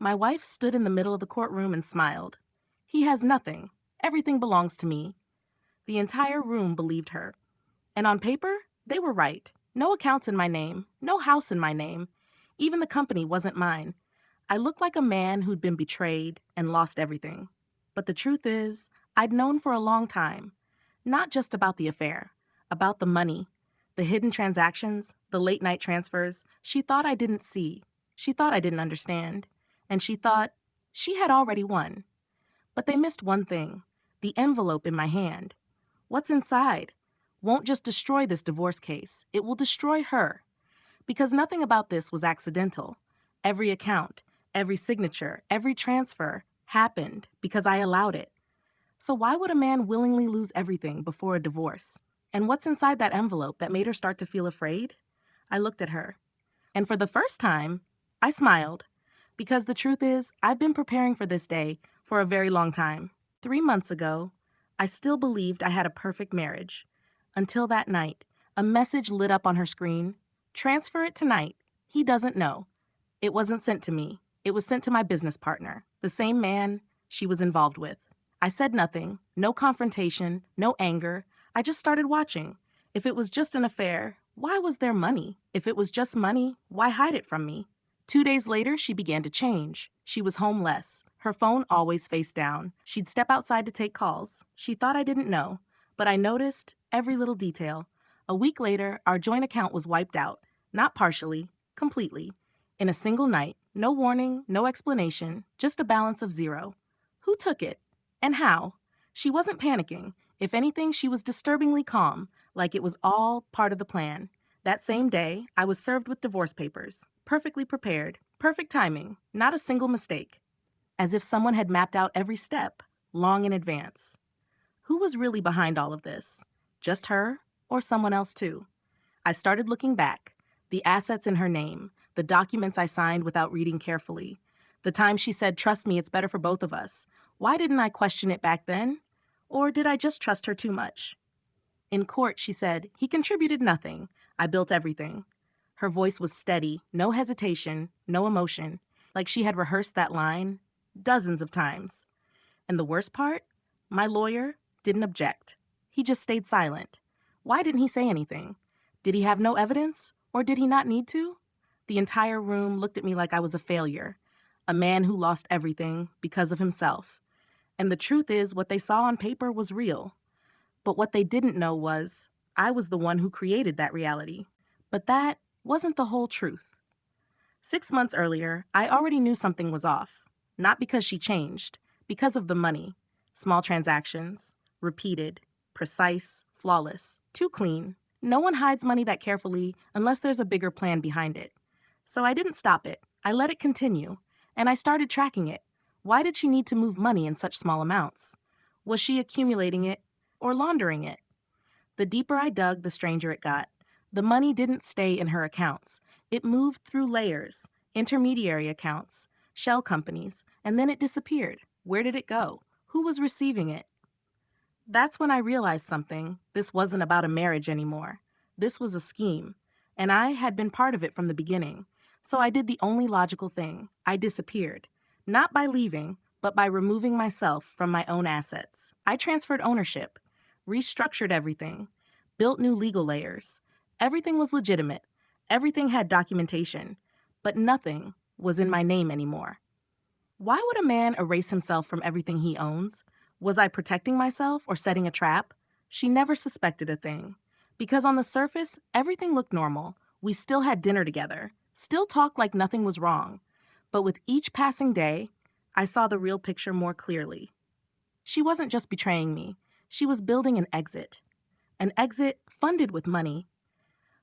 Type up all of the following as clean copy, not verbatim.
My wife stood in the middle of the courtroom and smiled. He has nothing. Everything belongs to me. The entire room believed her. And on paper, they were right. No accounts in my name, no house in my name. Even the company wasn't mine. I looked like a man who'd been betrayed and lost everything. But the truth is, I'd known for a long time. Not just about the affair, about the money, the hidden transactions, the late night transfers. She thought I didn't see. She thought I didn't understand. And she thought she had already won. But they missed one thing, the envelope in my hand. What's inside? Won't just destroy this divorce case. It will destroy her. Because nothing about this was accidental. Every account, every signature, every transfer happened because I allowed it. So why would a man willingly lose everything before a divorce? And what's inside that envelope that made her start to feel afraid? I looked at her. And for the first time, I smiled. Because the truth is, I've been preparing for this day for a very long time. 3 months ago, I still believed I had a perfect marriage. Until that night, a message lit up on her screen. Transfer it tonight. He doesn't know. It wasn't sent to me. It was sent to my business partner, the same man she was involved with. I said nothing, no confrontation, no anger. I just started watching. If it was just an affair, why was there money? If it was just money, why hide it from me? 2 days later, she began to change. She was home less. Her phone always face down. She'd step outside to take calls. She thought I didn't know, but I noticed every little detail. A week later, our joint account was wiped out. Not partially, completely. In a single night, no warning, no explanation, just a balance of zero. Who took it? And how? She wasn't panicking. If anything, she was disturbingly calm, like it was all part of the plan. That same day, I was served with divorce papers. Perfectly prepared. Perfect timing. Not a single mistake. As if someone had mapped out every step, long in advance. Who was really behind all of this? Just her, or someone else too? I started looking back. The assets in her name, the documents I signed without reading carefully, the time she said, "Trust me, it's better for both of us." Why didn't I question it back then? Or did I just trust her too much? In court, she said, "He contributed nothing. I built everything." Her voice was steady, no hesitation, no emotion, like she had rehearsed that line dozens of times. And the worst part? My lawyer didn't object. He just stayed silent. Why didn't he say anything? Did he have no evidence? Or did he not need to? The entire room looked at me like I was a failure, a man who lost everything because of himself. And the truth is, what they saw on paper was real. But what they didn't know was, I was the one who created that reality. But that wasn't the whole truth. 6 months earlier, I already knew something was off. Not because she changed, because of the money. Small transactions, repeated, precise, flawless, too clean. No one hides money that carefully unless there's a bigger plan behind it. So I didn't stop it. I let it continue. And I started tracking it. Why did she need to move money in such small amounts? Was she accumulating it or laundering it? The deeper I dug, the stranger it got. The money didn't stay in her accounts. It moved through layers, intermediary accounts, shell companies, and then it disappeared. Where did it go? Who was receiving it? That's when I realized something. This wasn't about a marriage anymore. This was a scheme, and I had been part of it from the beginning. So I did the only logical thing. I disappeared. Not by leaving, but by removing myself from my own assets. I transferred ownership, restructured everything, built new legal layers. Everything was legitimate. Everything had documentation. But nothing was in my name anymore. Why would a man erase himself from everything he owns? Was I protecting myself or setting a trap? She never suspected a thing. Because on the surface, everything looked normal. We still had dinner together, still talked like nothing was wrong. But with each passing day, I saw the real picture more clearly. She wasn't just betraying me. She was building an exit funded with money.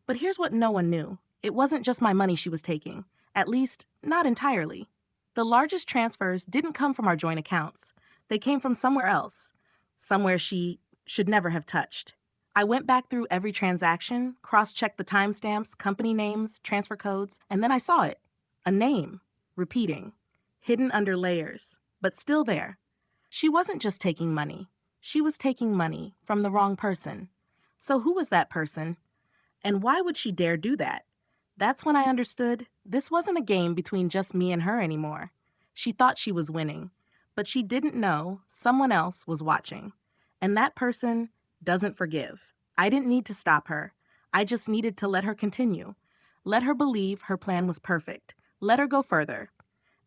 But here's what no one knew. It wasn't just my money she was taking, at least not entirely. The largest transfers didn't come from our joint accounts. They came from somewhere else, somewhere she should never have touched. I went back through every transaction, cross-checked the timestamps, company names, transfer codes, and then I saw it. A name, repeating, hidden under layers, but still there. She wasn't just taking money. She was taking money from the wrong person. So who was that person? And why would she dare do that? That's when I understood this wasn't a game between just me and her anymore. She thought she was winning, but she didn't know someone else was watching. And that person doesn't forgive. I didn't need to stop her. I just needed to let her continue. Let her believe her plan was perfect. Let her go further.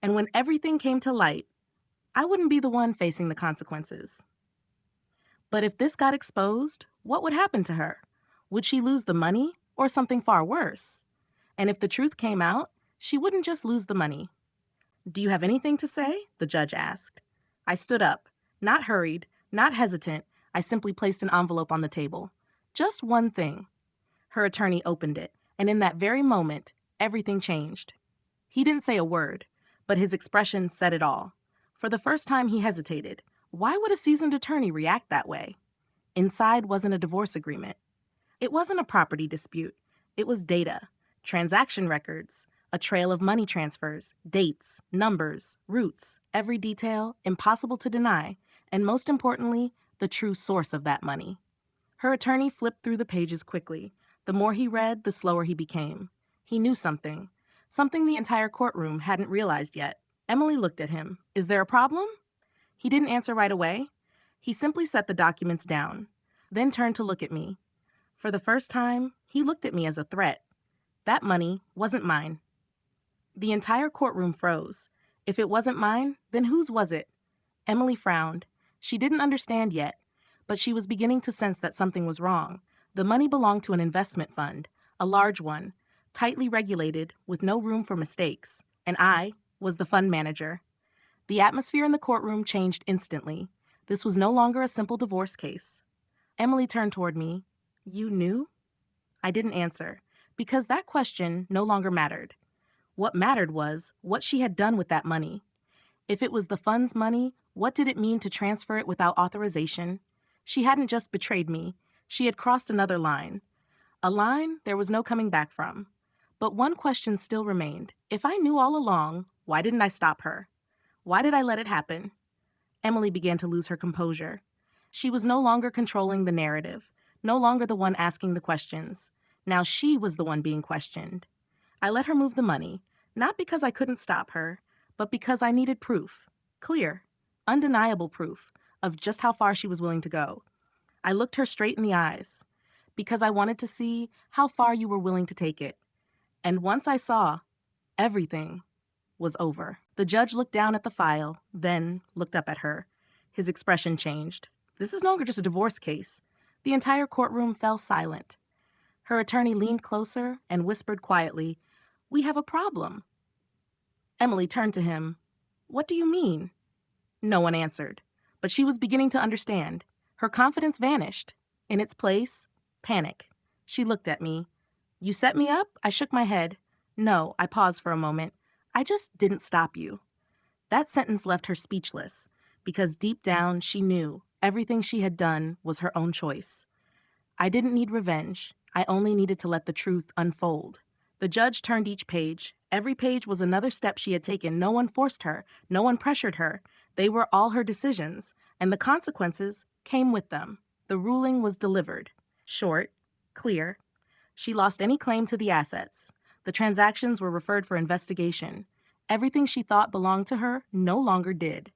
And when everything came to light, I wouldn't be the one facing the consequences. But if this got exposed, what would happen to her? Would she lose the money or something far worse? And if the truth came out, she wouldn't just lose the money. "Do you have anything to say?" the judge asked. I stood up, not hurried, not hesitant. I simply placed an envelope on the table. Just one thing. Her attorney opened it, and in that very moment, everything changed. He didn't say a word, but his expression said it all. For the first time, he hesitated. Why would a seasoned attorney react that way? Inside wasn't a divorce agreement. It wasn't a property dispute. It was data, transaction records, a trail of money transfers, dates, numbers, routes, every detail, impossible to deny, and most importantly, the true source of that money. Her attorney flipped through the pages quickly. The more he read, the slower he became. He knew something the entire courtroom hadn't realized yet. Emily looked at him. "Is there a problem?" He didn't answer right away. He simply set the documents down, then turned to look at me. For the first time, he looked at me as a threat. That money wasn't mine. The entire courtroom froze. If it wasn't mine, then whose was it? Emily frowned. She didn't understand yet, but she was beginning to sense that something was wrong. The money belonged to an investment fund, a large one, tightly regulated, with no room for mistakes, and I was the fund manager. The atmosphere in the courtroom changed instantly. This was no longer a simple divorce case. Emily turned toward me. "You knew?" I didn't answer, because that question no longer mattered. What mattered was what she had done with that money. If it was the fund's money, what did it mean to transfer it without authorization? She hadn't just betrayed me. She had crossed another line. A line there was no coming back from. But one question still remained. If I knew all along, why didn't I stop her? Why did I let it happen? Emily began to lose her composure. She was no longer controlling the narrative, no longer the one asking the questions. Now she was the one being questioned. I let her move the money, not because I couldn't stop her, but because I needed proof, clear, undeniable proof, of just how far she was willing to go. I looked her straight in the eyes, because I wanted to see how far you were willing to take it. And once I saw, everything was over. The judge looked down at the file, then looked up at her. His expression changed. This is no longer just a divorce case. The entire courtroom fell silent. Her attorney leaned closer and whispered quietly, "We have a problem." Emily turned to him. "What do you mean?" No one answered, but she was beginning to understand. Her confidence vanished. In its place, panic. She looked at me. "You set me up?" I shook my head. "No," I paused for a moment. "I just didn't stop you." That sentence left her speechless, because deep down she knew everything she had done was her own choice. I didn't need revenge. I only needed to let the truth unfold. The judge turned each page. Every page was another step she had taken. No one forced her. No one pressured her. They were all her decisions, and the consequences came with them. The ruling was delivered. Short, clear. She lost any claim to the assets. The transactions were referred for investigation. Everything she thought belonged to her no longer did.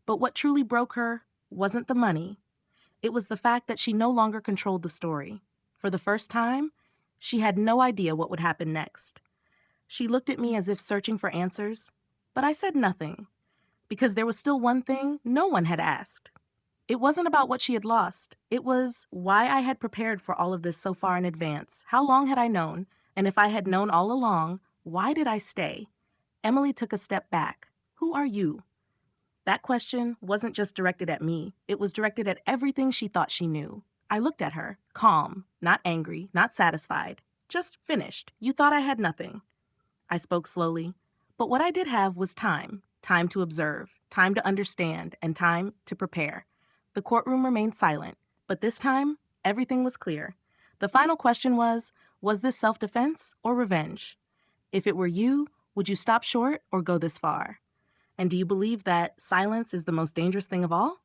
But what truly broke her wasn't the money. It was the fact that she no longer controlled the story. For the first time, she had no idea what would happen next. She looked at me as if searching for answers, but I said nothing, because there was still one thing no one had asked. It wasn't about what she had lost. It was why I had prepared for all of this so far in advance. How long had I known? And if I had known all along, why did I stay? Emily took a step back. "Who are you?" That question wasn't just directed at me. It was directed at everything she thought she knew. I looked at her, calm, not angry, not satisfied, just finished. "You thought I had nothing." I spoke slowly. But what I did have was time. Time to observe, time to understand, and time to prepare. The courtroom remained silent, but this time, everything was clear. The final question was this self-defense or revenge? If it were you, would you stop short or go this far? And do you believe that silence is the most dangerous thing of all?